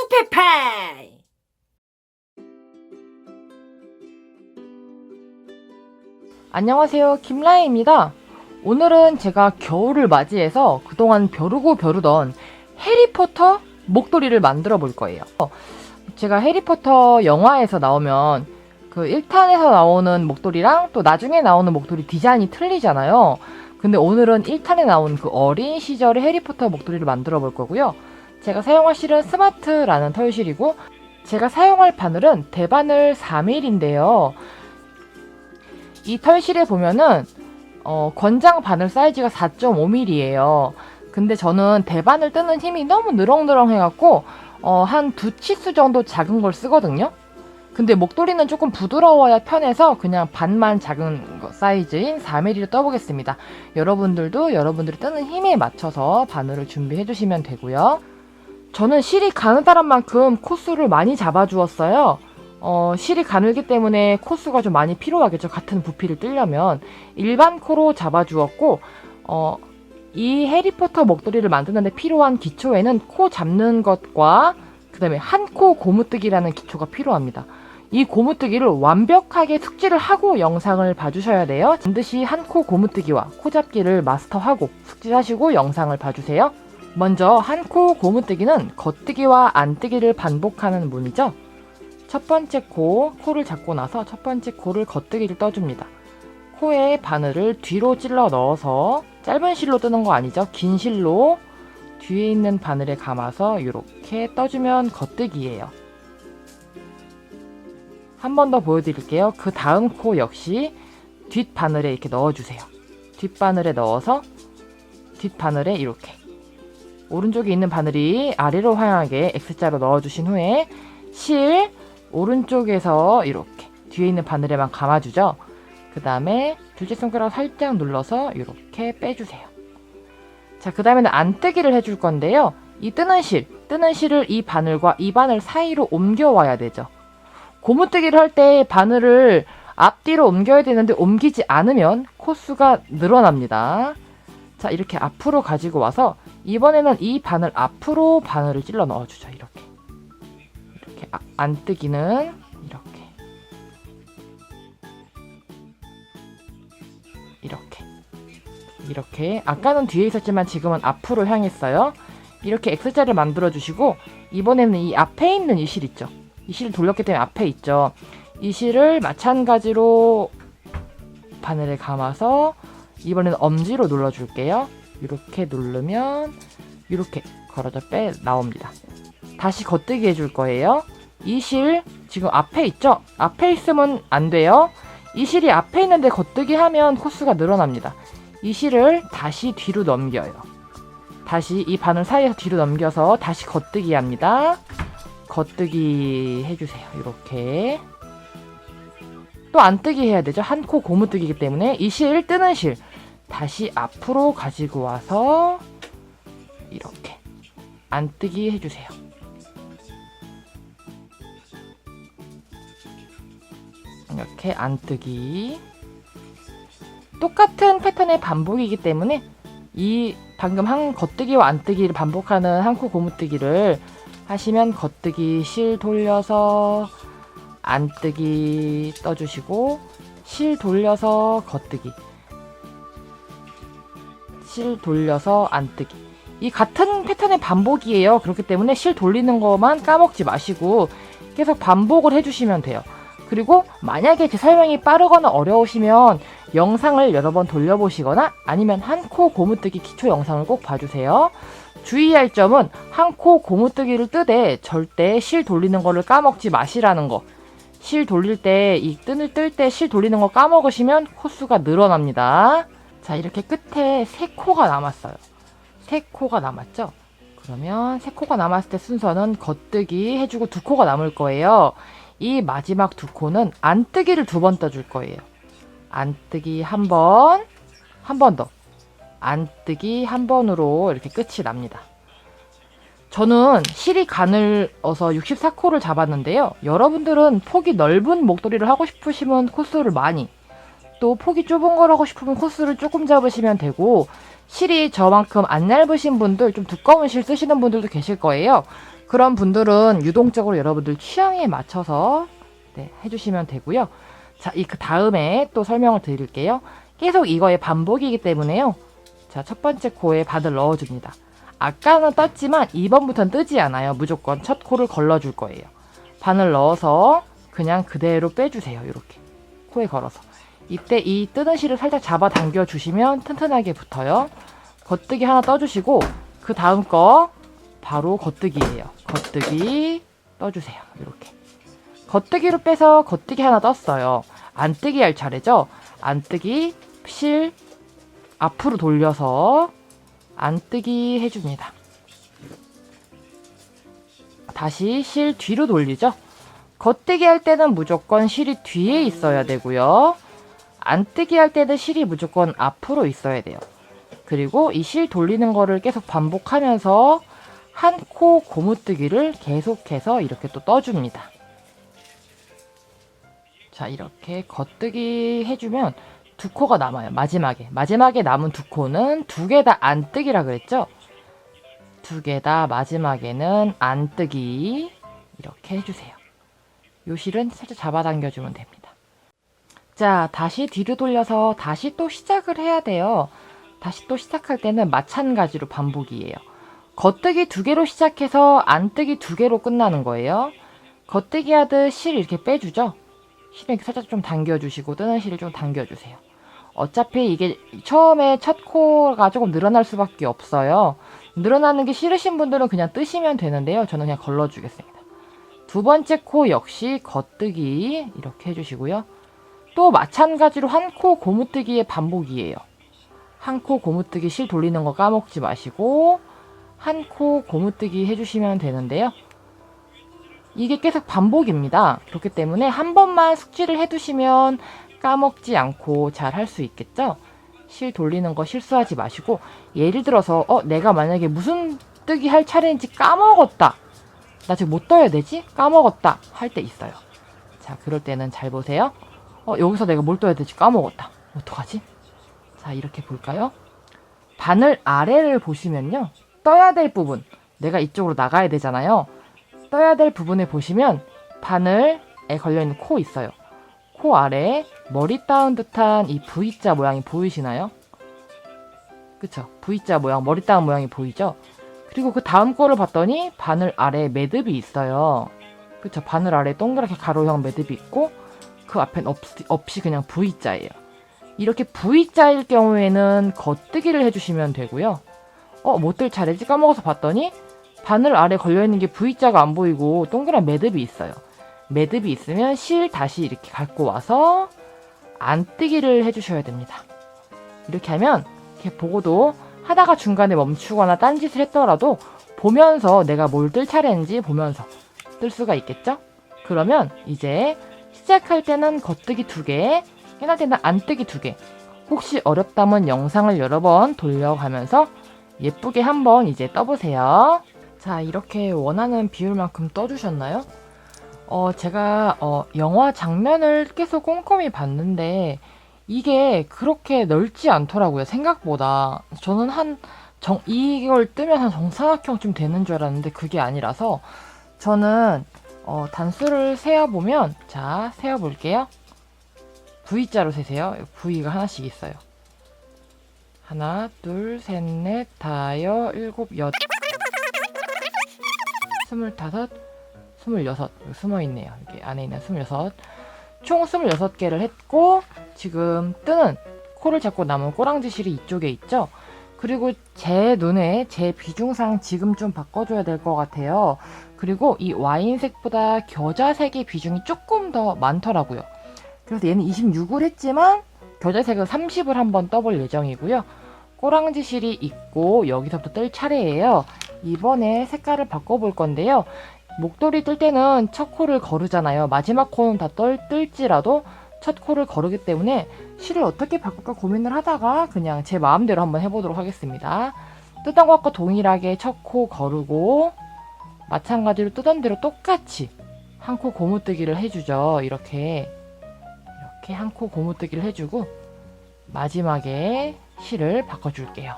투피파이! 안녕하세요, 김라혜입니다. 오늘은 제가 겨울을 맞이해서 그동안 벼르고 벼르던 해리포터 목도리를 만들어 볼 거예요. 제가 해리포터 영화에서 나오면 그 1탄에서 나오는 목도리랑 또 나중에 나오는 목도리 디자인이 틀리잖아요. 근데 오늘은 1탄에 나온 그 어린 시절의 해리포터 목도리를 만들어 볼 거고요. 제가 사용할 실은 스마트라는 털실이고, 제가 사용할 바늘은 대바늘 4mm인데요. 이 털실에 보면은 권장 바늘 사이즈가 4.5mm예요. 근데 저는 대바늘 뜨는 힘이 너무 느렁느렁 해갖고 한 2치수 정도 작은 걸 쓰거든요. 근데 목도리는 조금 부드러워야 편해서 그냥 반만 작은 사이즈인 4mm를 떠보겠습니다. 여러분들도 여러분들이 뜨는 힘에 맞춰서 바늘을 준비해 주시면 되고요. 저는 실이 가느다란 만큼 코수를 많이 잡아주었어요. 실이 가늘기 때문에 코수가 좀 많이 필요하겠죠. 같은 부피를 뜨려면. 일반 코로 잡아주었고, 이 해리포터 목도리를 만드는데 필요한 기초에는 코 잡는 것과 그 다음에 한 코 고무뜨기라는 기초가 필요합니다. 이 고무뜨기를 완벽하게 숙지를 하고 영상을 봐주셔야 돼요. 반드시 한 코 고무뜨기와 코 잡기를 마스터하고 숙지하시고 영상을 봐주세요. 먼저 한 코 고무뜨기는 겉뜨기와 안뜨기를 반복하는 문이죠. 첫 번째 코를 잡고 나서 첫 번째 코를 겉뜨기를 떠줍니다. 코에 바늘을 뒤로 찔러 넣어서, 짧은 실로 뜨는 거 아니죠? 긴 실로 뒤에 있는 바늘에 감아서 이렇게 떠주면 겉뜨기예요. 한 번 더 보여드릴게요. 그 다음 코 역시 뒷바늘에 이렇게 넣어주세요. 뒷바늘에 넣어서 뒷바늘에 이렇게 오른쪽에 있는 바늘이 아래로 향하게 X자로 넣어주신 후에 실 오른쪽에서 이렇게 뒤에 있는 바늘에만 감아주죠. 그 다음에 둘째 손가락 살짝 눌러서 이렇게 빼주세요. 자, 그 다음에는 안뜨기를 해줄 건데요. 이 뜨는 실을 이 바늘과 이 바늘 사이로 옮겨와야 되죠. 고무뜨기를 할 때 바늘을 앞뒤로 옮겨야 되는데 옮기지 않으면 코수가 늘어납니다. 자, 이렇게 앞으로 가지고 와서 이번에는 이 바늘 앞으로 바늘을 찔러 넣어주죠. 이렇게 안뜨기는 이렇게 아까는 뒤에 있었지만 지금은 앞으로 향했어요. 이렇게 X자를 만들어 주시고, 이번에는 이 앞에 있는 이 실 있죠. 이 실을 돌렸기 때문에 앞에 있죠. 이 실을 마찬가지로 바늘에 감아서 이번에는 엄지로 눌러줄게요. 이렇게 누르면 이렇게 걸어져 빼 나옵니다. 다시 겉뜨기 해줄 거예요. 이 실 지금 앞에 있죠? 앞에 있으면 안 돼요. 이 실이 앞에 있는데 겉뜨기 하면 코수가 늘어납니다. 이 실을 다시 뒤로 넘겨요. 다시 이 바늘 사이에서 뒤로 넘겨서 다시 겉뜨기 합니다. 겉뜨기 해주세요. 이렇게 또 안뜨기 해야 되죠. 한 코 고무뜨기이기 때문에 이 실, 뜨는 실 다시 앞으로 가지고 와서 이렇게 안뜨기 해주세요. 이렇게 안뜨기. 똑같은 패턴의 반복이기 때문에 이 방금 한 겉뜨기와 안뜨기를 반복하는 한 코 고무뜨기를 하시면 겉뜨기 실 돌려서 안뜨기 떠주시고, 실 돌려서 겉뜨기, 실 돌려서 안뜨기. 이 같은 패턴의 반복이에요. 그렇기 때문에 실 돌리는 것만 까먹지 마시고 계속 반복을 해주시면 돼요. 그리고 만약에 제 설명이 빠르거나 어려우시면 영상을 여러 번 돌려보시거나 아니면 한 코 고무뜨기 기초 영상을 꼭 봐주세요. 주의할 점은 한 코 고무뜨기를 뜨되 절대 실 돌리는 거를 까먹지 마시라는 거. 실 돌릴 때, 이 뜰 때 실 돌리는 거 까먹으시면 코수가 늘어납니다. 자, 이렇게 끝에 3코가 남았어요. 3코가 남았죠? 그러면 3코가 남았을 때 순서는 겉뜨기 해주고 2코가 남을 거예요. 이 마지막 2코는 안뜨기를 2번 떠줄 거예요. 안뜨기 한 번 더, 안뜨기 한 번으로 이렇게 끝이 납니다. 저는 실이 가늘어서 64코를 잡았는데요. 여러분들은 폭이 넓은 목도리를 하고 싶으시면 코수를 많이, 또 폭이 좁은 걸 하고 싶으면 코수를 조금 잡으시면 되고, 실이 저만큼 안 얇으신 분들, 좀 두꺼운 실 쓰시는 분들도 계실 거예요. 그런 분들은 유동적으로 여러분들 취향에 맞춰서 네, 해주시면 되고요. 자, 그 다음에 또 설명을 드릴게요. 계속 이거의 반복이기 때문에요. 자, 첫 번째 코에 바늘 넣어줍니다. 아까는 떴지만 2번부터는 뜨지 않아요. 무조건 첫 코를 걸러줄 거예요. 바늘 넣어서 그냥 그대로 빼주세요. 이렇게 코에 걸어서. 이때 이 뜨는 실을 살짝 잡아 당겨 주시면 튼튼하게 붙어요. 겉뜨기 하나 떠주시고 그 다음 거 바로 겉뜨기예요. 겉뜨기 떠주세요. 이렇게 겉뜨기로 빼서 겉뜨기 하나 떴어요. 안뜨기 할 차례죠. 안뜨기 실 앞으로 돌려서 안뜨기 해줍니다. 다시 실 뒤로 돌리죠. 겉뜨기 할 때는 무조건 실이 뒤에 있어야 되고요. 안뜨기 할 때는 실이 무조건 앞으로 있어야 돼요. 그리고 이 실 돌리는 거를 계속 반복하면서 한 코 고무뜨기를 계속해서 이렇게 또 떠줍니다. 자, 이렇게 겉뜨기 해주면 두 코가 남아요. 마지막에 남은 두 코는 두 개 다 안뜨기라 그랬죠? 두 개 다 마지막에는 안뜨기 이렇게 해주세요. 요 실은 살짝 잡아당겨주면 됩니다. 자, 다시 뒤로 돌려서 다시 또 시작을 해야 돼요. 다시 또 시작할 때는 마찬가지로 반복이에요. 겉뜨기 두 개로 시작해서 안뜨기 두 개로 끝나는 거예요. 겉뜨기 하듯 실 이렇게 빼주죠. 실을 이렇게 살짝 좀 당겨주시고 뜨는 실을 좀 당겨주세요. 어차피 이게 처음에 첫 코가 조금 늘어날 수밖에 없어요. 늘어나는 게 싫으신 분들은 그냥 뜨시면 되는데요. 저는 그냥 걸러주겠습니다. 두 번째 코 역시 겉뜨기 이렇게 해주시고요. 또 마찬가지로 한 코 고무뜨기의 반복이에요. 한 코 고무뜨기 실 돌리는 거 까먹지 마시고 한 코 고무뜨기 해주시면 되는데요. 이게 계속 반복입니다. 그렇기 때문에 한 번만 숙지를 해두시면 까먹지 않고 잘 할 수 있겠죠? 실 돌리는 거 실수하지 마시고 예를 들어서 내가 만약에 무슨 뜨기 할 차례인지 까먹었다. 나 지금 못 떠야 되지? 까먹었다. 할 때 있어요. 자, 그럴 때는 잘 보세요. 여기서 내가 뭘 떠야 되지? 까먹었다. 어떡하지? 자, 이렇게 볼까요? 바늘 아래를 보시면요. 떠야 될 부분. 내가 이쪽으로 나가야 되잖아요. 떠야 될 부분에 보시면 바늘에 걸려있는 코 있어요. 코 아래에 머리 따은 듯한 이 V자 모양이 보이시나요? 그쵸? V자 모양, 머리 따은 모양이 보이죠? 그리고 그 다음 거를 봤더니 바늘 아래에 매듭이 있어요. 그쵸? 바늘 아래에 동그랗게 가로형 매듭이 있고 그 앞엔 없이 그냥 V자예요. 이렇게 V자일 경우에는 겉뜨기를 해주시면 되고요. 못 뜰 차례지 까먹어서 봤더니 바늘 아래 걸려있는 게 V자가 안 보이고 동그란 매듭이 있어요. 매듭이 있으면 실 다시 이렇게 갖고 와서 안뜨기를 해주셔야 됩니다. 이렇게 하면 이렇게 보고도 하다가 중간에 멈추거나 딴짓을 했더라도 보면서 내가 뭘 뜰 차례인지 보면서 뜰 수가 있겠죠? 그러면 이제 시작할 때는 겉뜨기 2개, 끝날 때는 안뜨기 2개. 혹시 어렵다면 영상을 여러 번 돌려가면서 예쁘게 한번 이제 떠보세요. 자, 이렇게 원하는 비율만큼 떠주셨나요? 제가 영화 장면을 계속 꼼꼼히 봤는데 이게 그렇게 넓지 않더라고요. 생각보다. 저는 이걸 뜨면 한 정사각형쯤 되는 줄 알았는데 그게 아니라서 저는 단수를 세어보면, 자, 세어볼게요. V자로 세세요. V가 하나씩 있어요. 하나, 둘, 셋, 넷, 다여, 일곱, 여덟, 25, 26 숨어있네요. 여기 안에 있는 26. 총 26개를 했고 지금 뜨는 코를 잡고 남은 꼬랑지 실이 이쪽에 있죠. 그리고 제 눈에 제 비중상 지금 좀 바꿔줘야 될 것 같아요. 그리고 이 와인색보다 겨자색의 비중이 조금 더 많더라고요. 그래서 얘는 26을 했지만 겨자색은 30을 한번 떠볼 예정이고요. 꼬랑지 실이 있고 여기서부터 뜰 차례예요. 이번에 색깔을 바꿔볼 건데요. 목도리 뜰 때는 첫 코를 거르잖아요. 마지막 코는 다 뜰지라도 첫 코를 거르기 때문에 실을 어떻게 바꿀까 고민을 하다가 그냥 제 마음대로 한번 해보도록 하겠습니다. 뜨던 것과 동일하게 첫 코 거르고 마찬가지로 뜨던 대로 똑같이 한 코 고무뜨기를 해주죠. 이렇게 한 코 고무뜨기를 해주고 마지막에 실을 바꿔줄게요.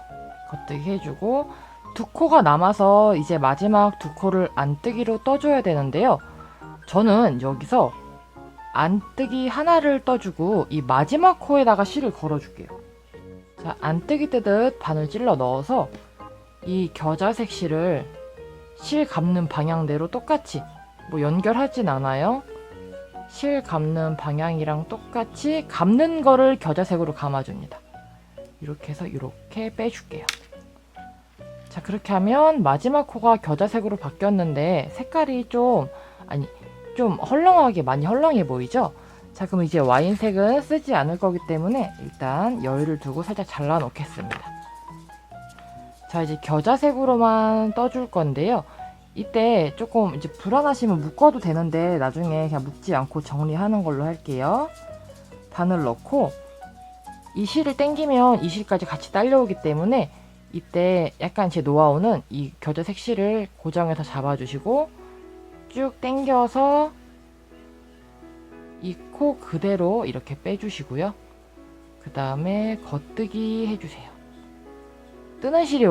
겉뜨기 해주고 두 코가 남아서 이제 마지막 두 코를 안뜨기로 떠줘야 되는데요. 저는 여기서 안뜨기 하나를 떠주고 이 마지막 코에다가 실을 걸어줄게요. 자, 안뜨기 뜨듯 바늘 찔러 넣어서 이 겨자색 실을 실 감는 방향대로 똑같이 뭐 연결하진 않아요. 실 감는 방향이랑 똑같이 감는 거를 겨자색으로 감아줍니다. 이렇게 해서 이렇게 빼줄게요. 자, 그렇게 하면 마지막 코가 겨자색으로 바뀌었는데 색깔이 좀 헐렁하게 많이 헐렁해 보이죠? 자, 그럼 이제 와인색은 쓰지 않을 거기 때문에 일단 여유를 두고 살짝 잘라 놓겠습니다. 자, 이제 겨자색으로만 떠줄 건데요. 이때 조금 이제 불안하시면 묶어도 되는데 나중에 그냥 묶지 않고 정리하는 걸로 할게요. 바늘 넣고 이 실을 당기면 이 실까지 같이 딸려오기 때문에 이때 약간 제 노하우는 이 겨자색 실을 고정해서 잡아주시고 쭉 당겨서 이 코 그대로 이렇게 빼주시고요. 그 다음에 겉뜨기 해주세요. 뜨는 실이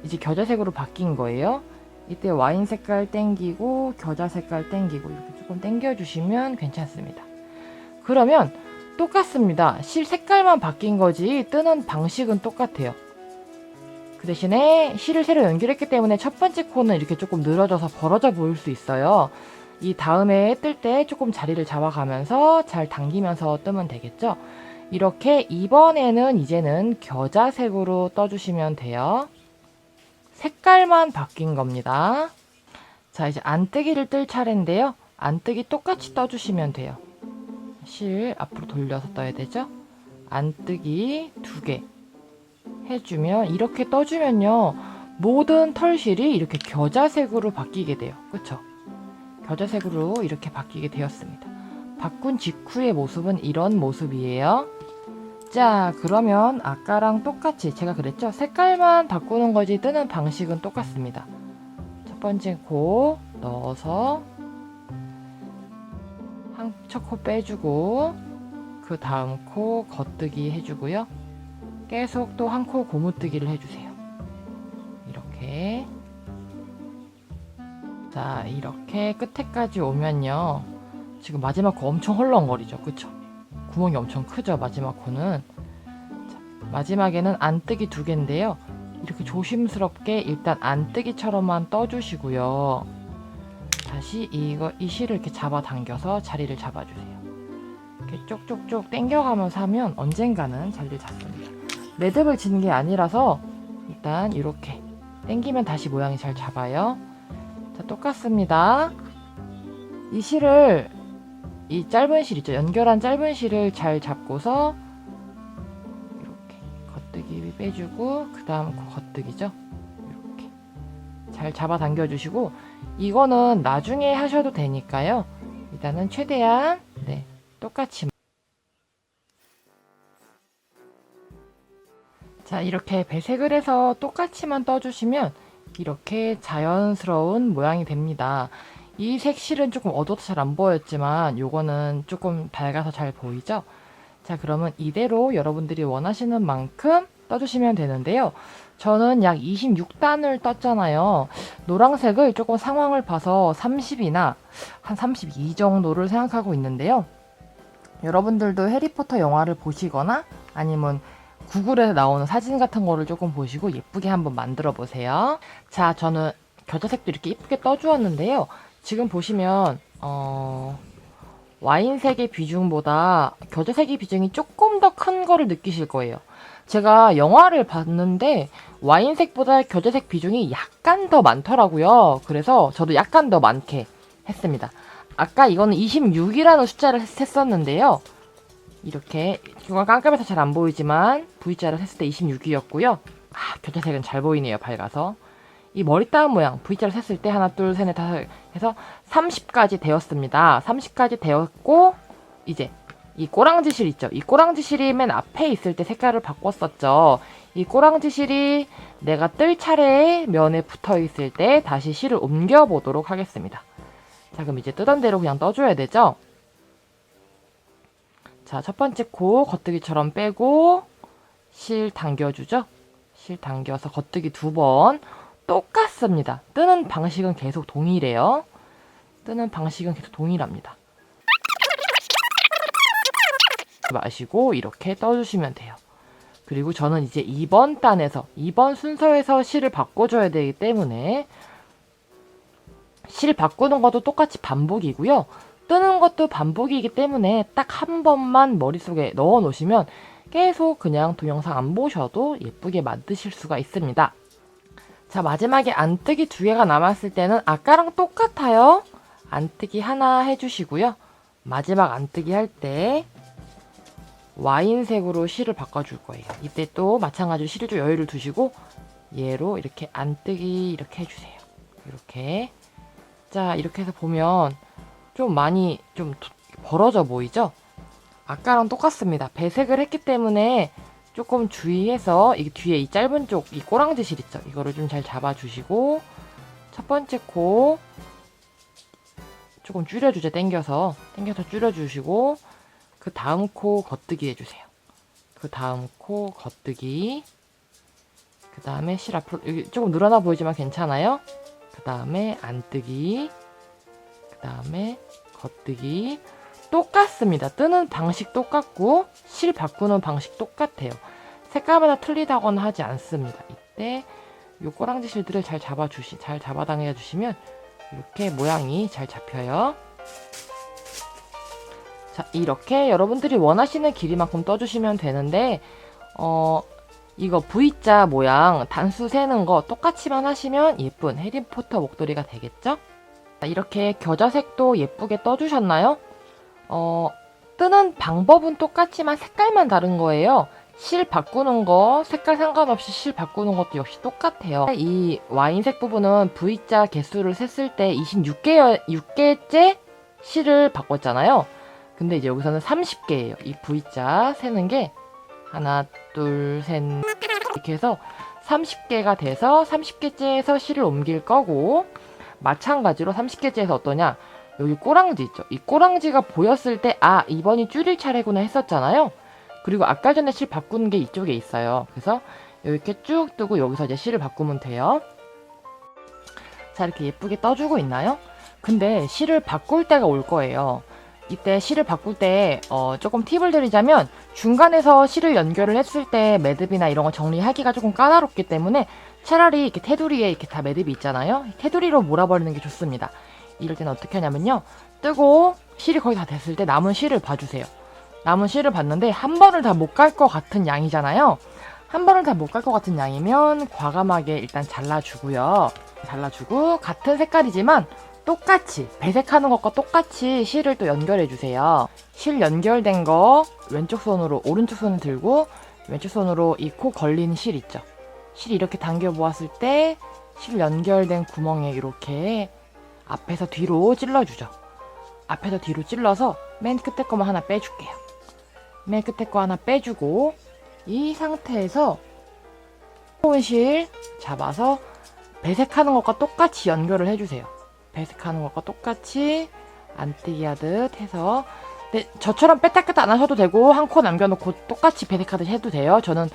이제 겨자색으로 바뀐 거예요. 이때 와인 색깔 땡기고 겨자 색깔 땡기고 이렇게 조금 당겨주시면 괜찮습니다. 그러면 똑같습니다. 실 색깔만 바뀐 거지 뜨는 방식은 똑같아요. 그 대신에 실을 새로 연결했기 때문에 첫 번째 코는 이렇게 조금 늘어져서 벌어져 보일 수 있어요. 이 다음에 뜰 때 조금 자리를 잡아가면서 잘 당기면서 뜨면 되겠죠. 이렇게 이번에는 이제는 겨자색으로 떠주시면 돼요. 색깔만 바뀐 겁니다. 자, 이제 안뜨기를 뜰 차례인데요. 안뜨기 똑같이 떠주시면 돼요. 실 앞으로 돌려서 떠야 되죠. 안뜨기 2개 해주면 이렇게 떠주면요. 모든 털실이 이렇게 겨자색으로 바뀌게 돼요. 그쵸? 겨자색으로 이렇게 바뀌게 되었습니다. 바꾼 직후의 모습은 이런 모습이에요. 자, 그러면 아까랑 똑같이 제가 그랬죠? 색깔만 바꾸는 거지 뜨는 방식은 똑같습니다. 첫 번째 코 넣어서 첫 코 빼주고 그 다음 코 겉뜨기 해주고요. 계속 또 한 코 고무뜨기를 해주세요. 이렇게. 자, 이렇게 끝에까지 오면요. 지금 마지막 코 엄청 헐렁거리죠. 그쵸? 구멍이 엄청 크죠. 마지막 코는. 자, 마지막에는 안뜨기 2개인데요. 이렇게 조심스럽게 일단 안뜨기처럼만 떠주시고요. 다시 이 실을 이렇게 잡아당겨서 자리를 잡아주세요. 이렇게 쪽쪽쪽 당겨가면서 하면 언젠가는 자리를 잡습니다. 매듭을 지는 게 아니라서 일단 이렇게 당기면 다시 모양이 잘 잡아요. 자, 똑같습니다. 이 실을 이 짧은 실 있죠? 연결한 짧은 실을 잘 잡고서 이렇게 겉뜨기 빼주고 그 다음 겉뜨기죠? 이렇게 잘 잡아 당겨주시고 이거는 나중에 하셔도 되니까요. 일단은 최대한 똑같이 자, 이렇게 배색을 해서 똑같이만 떠주시면 이렇게 자연스러운 모양이 됩니다. 이 색실은 조금 어두워서 잘 안 보였지만 요거는 조금 밝아서 잘 보이죠? 자, 그러면 이대로 여러분들이 원하시는 만큼 떠주시면 되는데요. 저는 약 26단을 떴잖아요. 노란색을 조금 상황을 봐서 30이나 한 32 정도를 생각하고 있는데요. 여러분들도 해리포터 영화를 보시거나 아니면 구글에 나오는 사진 같은 거를 조금 보시고 예쁘게 한번 만들어 보세요. 자, 저는 겨자색도 이렇게 예쁘게 떠주었는데요. 지금 보시면 와인색의 비중보다 겨자색의 비중이 조금 더 큰 거를 느끼실 거예요. 제가 영화를 봤는데 와인색보다 겨자색 비중이 약간 더 많더라고요. 그래서 저도 약간 더 많게 했습니다. 아까 이거는 26이라는 숫자를 했었는데요. 이렇게 이거 깜깜해서 잘 안 보이지만 V자를 했을 때 26이었고요. 겨자색은 잘 보이네요. 밝아서. 이 머리 따은 모양 V자를 셌을 때 하나 둘 셋 넷 다섯 해서 30까지 되었습니다. 30까지 되었고 이제 이 꼬랑지 실 있죠. 이 꼬랑지 실이 맨 앞에 있을 때 색깔을 바꿨었죠. 이 꼬랑지 실이 내가 뜰 차례에 면에 붙어 있을 때 다시 실을 옮겨 보도록 하겠습니다. 자, 그럼 이제 뜨던 대로 그냥 떠줘야 되죠. 자, 첫 번째 코 겉뜨기처럼 빼고 실 당겨주죠. 실 당겨서 겉뜨기 2번 똑같습니다. 뜨는 방식은 계속 동일해요. 뜨는 방식은 계속 동일합니다. 마시고 이렇게 떠주시면 돼요. 그리고 저는 이제 2번 단에서 2번 순서에서 실을 바꿔줘야 되기 때문에 실 바꾸는 것도 똑같이 반복이고요. 뜨는 것도 반복이기 때문에 딱 한 번만 머릿속에 넣어 놓으시면 계속 그냥 동영상 안 보셔도 예쁘게 만드실 수가 있습니다. 자, 마지막에 안뜨기 2개가 남았을 때는 아까랑 똑같아요. 안뜨기 하나 해주시고요. 마지막 안뜨기 할 때 와인색으로 실을 바꿔줄 거예요. 이때 또 마찬가지로 실을 좀 여유를 두시고 얘로 이렇게 안뜨기 이렇게 해주세요. 이렇게. 자, 이렇게 해서 보면 좀 많이 좀 벌어져 보이죠? 아까랑 똑같습니다. 배색을 했기 때문에 조금 주의해서 이 뒤에 이 짧은 쪽, 이 꼬랑지 실 있죠? 이거를 좀 잘 잡아주시고 첫 번째 코 조금 줄여주죠. 당겨서 줄여주시고 그 다음 코 겉뜨기 해주세요. 그 다음 코 겉뜨기. 그 다음에 실 앞으로 여기 조금 늘어나 보이지만 괜찮아요. 그 다음에 안뜨기. 그 다음에 겉뜨기. 똑같습니다. 뜨는 방식 똑같고 실 바꾸는 방식 똑같아요. 색깔마다 틀리다거나 하지 않습니다. 이때 요 꼬랑지 실들을 잘 잡아당겨 주시면 이렇게 모양이 잘 잡혀요. 자, 이렇게 여러분들이 원하시는 길이만큼 떠주시면 되는데 이거 V자 모양 단수 세는 거 똑같이만 하시면 예쁜 해리포터 목도리가 되겠죠? 자, 이렇게 겨자색도 예쁘게 떠주셨나요? 뜨는 방법은 똑같지만 색깔만 다른 거예요. 실 바꾸는 거 색깔 상관없이 실 바꾸는 것도 역시 똑같아요. 이 와인색 부분은 V자 개수를 셌을 때 26개째 실을 바꿨잖아요. 근데 이제 여기서는 30개예요. 이 V자 세는 게 하나, 둘, 셋 이렇게 해서 30개가 돼서 30개째에서 실을 옮길 거고 마찬가지로 30개째에서 어떠냐? 여기 꼬랑지 있죠? 이 꼬랑지가 보였을 때 아, 이번이 줄일 차례구나 했었잖아요. 그리고 아까 전에 실 바꾸는 게 이쪽에 있어요. 그래서 이렇게 쭉 뜨고 여기서 이제 실을 바꾸면 돼요. 자, 이렇게 예쁘게 떠주고 있나요? 근데 실을 바꿀 때가 올 거예요. 이때 실을 바꿀 때 조금 팁을 드리자면 중간에서 실을 연결을 했을 때 매듭이나 이런 거 정리하기가 조금 까다롭기 때문에 차라리 이렇게 테두리에 이렇게 다 매듭이 있잖아요. 테두리로 몰아버리는 게 좋습니다. 이럴 때는 어떻게 하냐면요. 뜨고 실이 거의 다 됐을 때 남은 실을 봐주세요. 남은 실을 봤는데 한 번을 다 못 갈 것 같은 양이잖아요. 한 번을 다 못 갈 것 같은 양이면 과감하게 일단 잘라주고요. 잘라주고 같은 색깔이지만 똑같이 배색하는 것과 똑같이 실을 또 연결해주세요. 실 연결된 거 왼쪽 손으로 오른쪽 손을 들고 왼쪽 손으로 이 코 걸린 실 있죠. 실 이렇게 당겨 보았을 때 실 연결된 구멍에 이렇게 앞에서 뒤로 찔러주죠. 앞에서 뒤로 찔러서 맨 끝에 거만 하나 빼줄게요. 맨 끝에 거 하나 빼주고 이 상태에서 실 잡아서 배색하는 것과 똑같이 연결을 해주세요. 배색하는 것과 똑같이 안뜨기 하듯 해서 근데 저처럼 뺐다꼈다 안 하셔도 되고 한 코 남겨놓고 똑같이 배색하듯 해도 돼요. 저는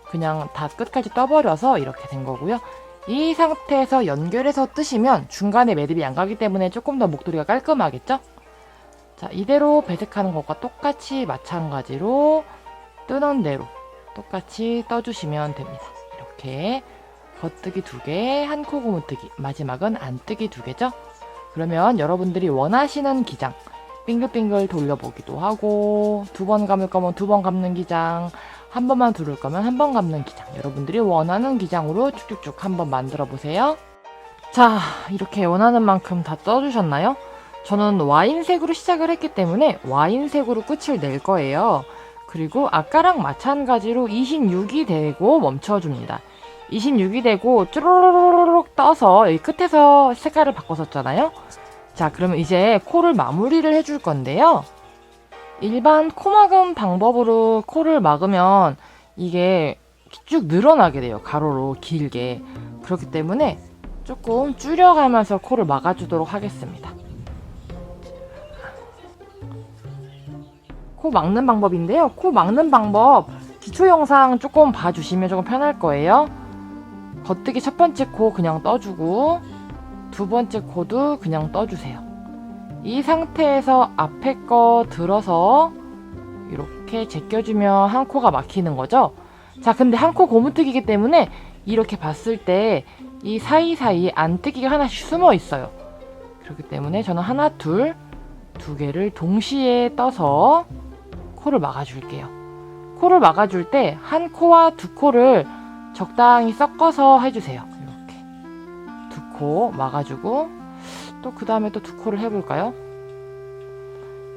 그냥 다 끝까지 떠버려서 이렇게 된 거고요. 이 상태에서 연결해서 뜨시면 중간에 매듭이 안 가기 때문에 조금 더 목도리가 깔끔하겠죠? 자, 이대로 배색하는 것과 똑같이 마찬가지로 뜨는 대로 똑같이 떠주시면 됩니다. 이렇게 겉뜨기 2개, 한 코 고무뜨기, 마지막은 안뜨기 2개죠? 그러면 여러분들이 원하시는 기장, 빙글빙글 돌려보기도 하고 2번 감을 거면 2번 감는 기장, 한 번만 두를 거면 한 번 감는 기장, 여러분들이 원하는 기장으로 쭉쭉쭉 한번 만들어 보세요. 자, 이렇게 원하는 만큼 다 떠주셨나요? 저는 와인색으로 시작을 했기 때문에 와인색으로 끝을 낼 거예요. 그리고 아까랑 마찬가지로 26이 되고 멈춰줍니다. 26이 되고 쭈루루룩 떠서 여기 끝에서 색깔을 바꿨었잖아요. 자, 그러면 이제 코를 마무리를 해줄 건데요. 일반 코 막음 방법으로 코를 막으면 이게 쭉 늘어나게 돼요. 가로로 길게. 그렇기 때문에 조금 줄여가면서 코를 막아주도록 하겠습니다. 코 막는 방법인데요. 코 막는 방법 기초 영상 조금 봐주시면 조금 편할 거예요. 겉뜨기 첫 번째 코 그냥 떠주고 두 번째 코도 그냥 떠주세요. 이 상태에서 앞에 거 들어서 이렇게 제껴주면 한 코가 막히는 거죠. 자, 근데 한 코 고무뜨기이기 때문에 이렇게 봤을 때 이 사이사이에 안뜨기가 하나씩 숨어 있어요. 그렇기 때문에 저는 하나, 두 개를 동시에 떠서 코를 막아줄게요. 코를 막아줄 때 한 코와 두 코를 적당히 섞어서 해주세요. 이렇게 두 코 막아주고 또 그 다음에 또 두 코를 해볼까요?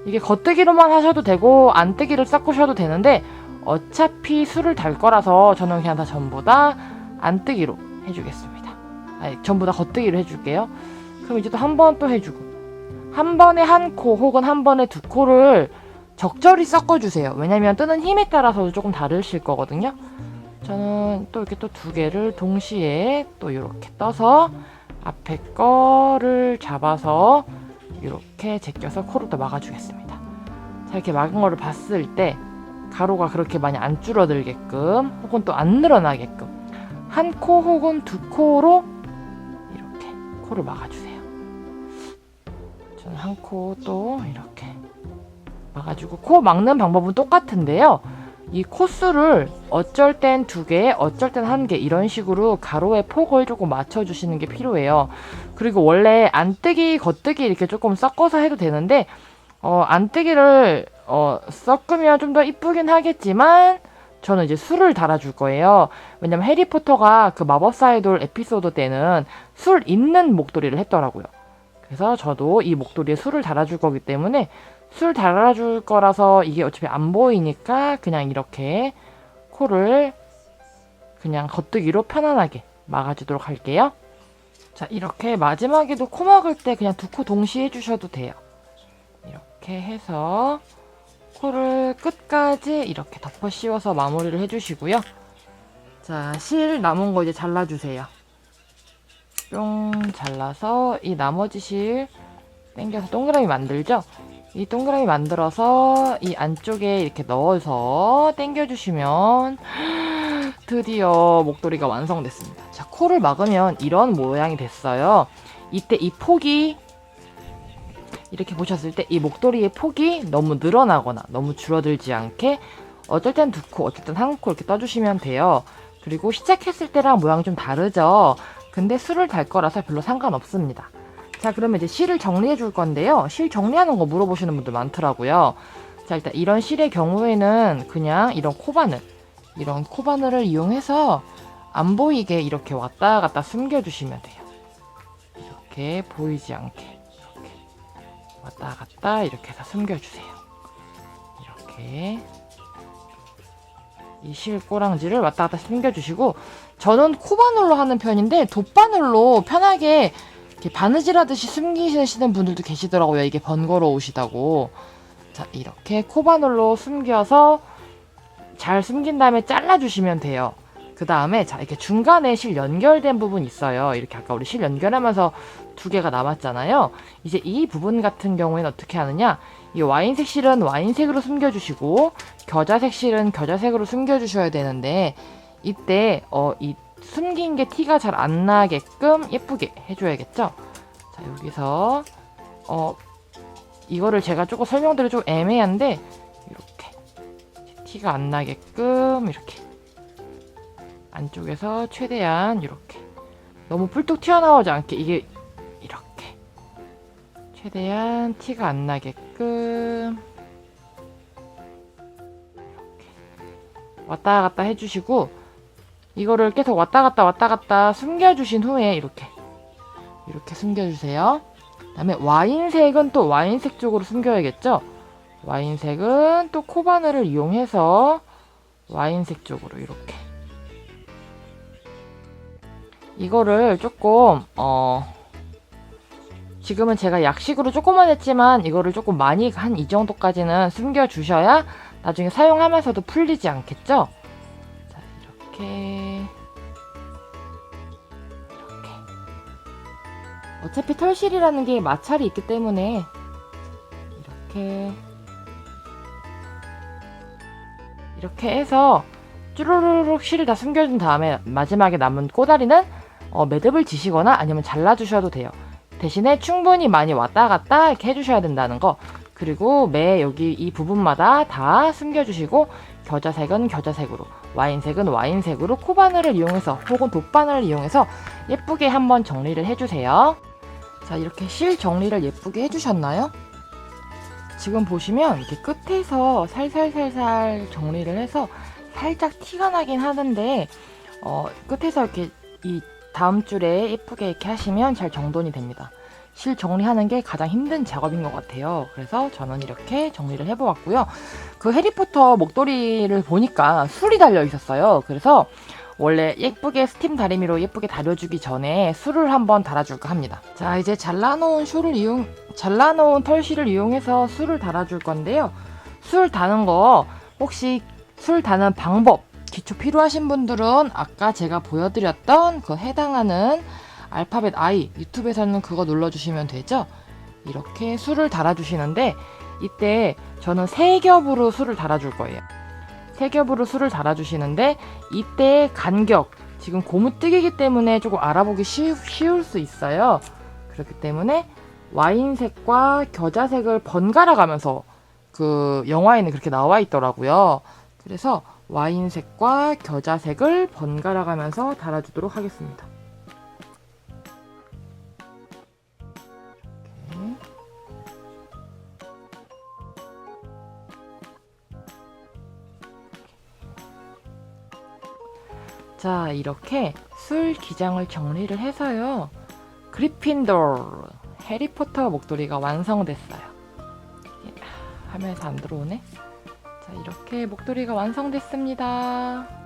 이게 겉뜨기로만 하셔도 되고 안뜨기를 섞으셔도 되는데 어차피 술을 달 거라서 저는 그냥 다 전부 다 안뜨기로 해주겠습니다. 아니, 전부 다 겉뜨기로 해줄게요. 그럼 이제 또 한 번 또 해주고 한 번에 한 코 혹은 한 번에 두 코를 적절히 섞어주세요. 왜냐면 뜨는 힘에 따라서도 조금 다르실 거거든요. 저는 또 이렇게 또 두 개를 동시에 또 이렇게 떠서 앞에 거를 잡아서 이렇게 제껴서 코를 또 막아주겠습니다. 자, 이렇게 막은 거를 봤을 때 가로가 그렇게 많이 안 줄어들게끔 혹은 또 안 늘어나게끔 한 코 혹은 두 코로 이렇게 코를 막아주세요. 저는 한 코 또 이렇게 막아주고 코 막는 방법은 똑같은데요. 이 코수를 어쩔 땐 두 개, 어쩔 땐 한 개 이런 식으로 가로의 폭을 조금 맞춰주시는 게 필요해요. 그리고 원래 안뜨기, 겉뜨기 이렇게 조금 섞어서 해도 되는데 안뜨기를 섞으면 좀 더 이쁘긴 하겠지만 저는 이제 술을 달아줄 거예요. 왜냐면 해리포터가 그 마법사의 돌 에피소드 때는 술 있는 목도리를 했더라고요. 그래서 저도 이 목도리에 술을 달아줄 거기 때문에 술 달아줄 거라서 이게 어차피 안 보이니까 그냥 이렇게 코를 그냥 겉뜨기로 편안하게 막아주도록 할게요. 자, 이렇게 마지막에도 코 막을 때 그냥 두 코 동시에 해주셔도 돼요. 이렇게 해서 코를 끝까지 이렇게 덮어 씌워서 마무리를 해주시고요. 자, 실 남은 거 이제 잘라주세요. 뿅 잘라서 이 나머지 실 당겨서 동그라미 만들죠? 이 동그라미 만들어서 이 안쪽에 이렇게 넣어서 당겨주시면 드디어 목도리가 완성됐습니다. 자, 코를 막으면 이런 모양이 됐어요. 이때 이 폭이 이렇게 보셨을 때 이 목도리의 폭이 너무 늘어나거나 너무 줄어들지 않게 어쩔 땐 두 코, 어쩔 땐 한 코 이렇게 떠주시면 돼요. 그리고 시작했을 때랑 모양이 좀 다르죠? 근데 술을 달 거라서 별로 상관없습니다. 자, 그러면 이제 실을 정리해 줄 건데요. 실 정리하는 거 물어보시는 분들 많더라고요. 자, 일단 이런 실의 경우에는 그냥 이런 코바늘을 이용해서 안 보이게 이렇게 왔다 갔다 숨겨주시면 돼요. 이렇게 보이지 않게 이렇게 왔다 갔다 이렇게 해서 숨겨주세요. 이렇게 이 실 꼬랑지를 왔다 갔다 숨겨주시고 저는 코바늘로 하는 편인데 돗바늘로 편하게 이렇게 바느질 하듯이 숨기시는 분들도 계시더라고요. 이게 번거로우시다고. 자, 이렇게 코바늘로 숨겨서 잘 숨긴 다음에 잘라주시면 돼요. 그 다음에 자, 이렇게 중간에 실 연결된 부분 있어요. 이렇게 아까 우리 실 연결하면서 두 개가 남았잖아요. 이제 이 부분 같은 경우에는 어떻게 하느냐? 이 와인색 실은 와인색으로 숨겨주시고 겨자색 실은 겨자색으로 숨겨주셔야 되는데 이때 이 숨긴 게 티가 잘 안 나게끔 예쁘게 해줘야겠죠? 자, 여기서 이거를 제가 조금 설명드리기 좀 애매한데 이렇게 티가 안 나게끔 이렇게 안쪽에서 최대한 이렇게 너무 뿔뚝 튀어나오지 않게 이게 이렇게 최대한 티가 안 나게끔 이렇게 왔다 갔다 해주시고 이거를 계속 왔다 갔다 숨겨주신 후에 이렇게 숨겨주세요. 그 다음에 와인색은 또 와인색 쪽으로 숨겨야겠죠? 와인색은 또 코바늘을 이용해서 와인색 쪽으로 이렇게 이거를 조금 지금은 제가 약식으로 조금만 했지만 이거를 조금 많이 한 이 정도까지는 숨겨주셔야 나중에 사용하면서도 풀리지 않겠죠? 자, 이렇게 어차피 털실이라는 게 마찰이 있기 때문에 이렇게 해서 쭈루루룩 실을 다 숨겨준 다음에 마지막에 남은 꼬다리는 매듭을 지시거나 아니면 잘라주셔도 돼요. 대신에 충분히 많이 왔다 갔다 이렇게 해주셔야 된다는 거. 그리고 매 여기 이 부분마다 다 숨겨주시고 겨자색은 겨자색으로, 와인색은 와인색으로 코바늘을 이용해서 혹은 돗바늘을 이용해서 예쁘게 한번 정리를 해주세요. 자, 이렇게 실 정리를 예쁘게 해주셨나요? 지금 보시면 이렇게 끝에서 살살살살 정리를 해서 살짝 티가 나긴 하는데 끝에서 이렇게 이 다음 줄에 예쁘게 이렇게 하시면 잘 정돈이 됩니다. 실 정리하는 게 가장 힘든 작업인 것 같아요. 그래서 저는 이렇게 정리를 해보았고요. 그 해리포터 목도리를 보니까 술이 달려 있었어요. 그래서 원래 예쁘게 스팀 다리미로 예쁘게 다려주기 전에 술을 한번 달아줄까 합니다. 자, 이제 잘라놓은 털실을 이용해서 술을 달아줄 건데요. 술 다는 거 혹시 술 다는 방법 기초 필요하신 분들은 아까 제가 보여드렸던 그 해당하는 알파벳 I 유튜브에서는 그거 눌러주시면 되죠. 이렇게 술을 달아주시는데 이때 저는 3겹으로 술을 달아줄 거예요. 3겹으로 술을 달아주시는데 이때 간격 지금 고무뜨기이기 때문에 조금 알아보기 쉬울 수 있어요. 그렇기 때문에 와인색과 겨자색을 번갈아 가면서 그 영화에는 그렇게 나와 있더라고요. 그래서 와인색과 겨자색을 번갈아 가면서 달아주도록 하겠습니다. 자, 이렇게 술 기장을 정리를 해서요. 그리핀도르 해리포터 목도리가 완성됐어요. 화면에서 안 들어오네. 자, 이렇게 목도리가 완성됐습니다.